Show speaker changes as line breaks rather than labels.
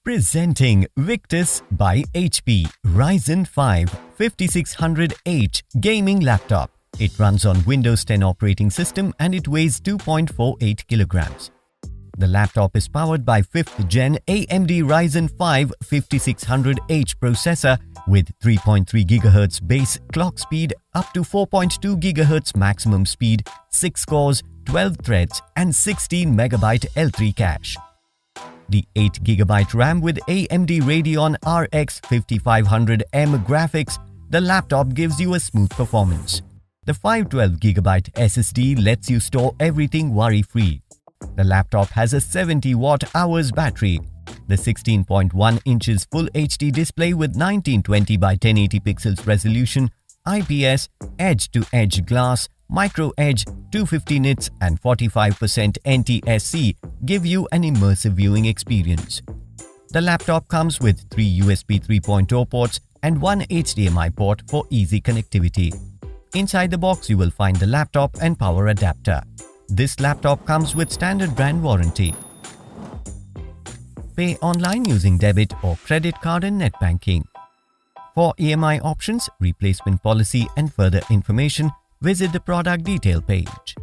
Presenting Victus by HP Ryzen 5 5600H Gaming Laptop. It runs on Windows 10 operating system and it weighs 2.48 kilograms. The laptop is powered by 5th Gen AMD Ryzen 5 5600H processor with 3.3 GHz base clock speed up to 4.2 GHz maximum speed, 6 cores, 12 threads and 16 MB L3 cache. The 8 GB RAM with AMD Radeon RX 5500M graphics, the laptop gives you a smooth performance. The 512 GB SSD lets you store everything worry-free. The laptop has a 70 Wh battery. The 16.1 inches Full HD display with 1920 by 1080 pixels resolution, IPS, edge-to-edge glass, micro edge, 250 nits and 45% NTSC give you an immersive viewing experience. The laptop comes with 3 USB 3.0 ports and 1 HDMI port for easy connectivity. Inside the box you will find the laptop and power adapter. This laptop comes with standard brand warranty. Pay online using debit or credit card and net banking. For EMI options, replacement policy and further information, visit the product detail page.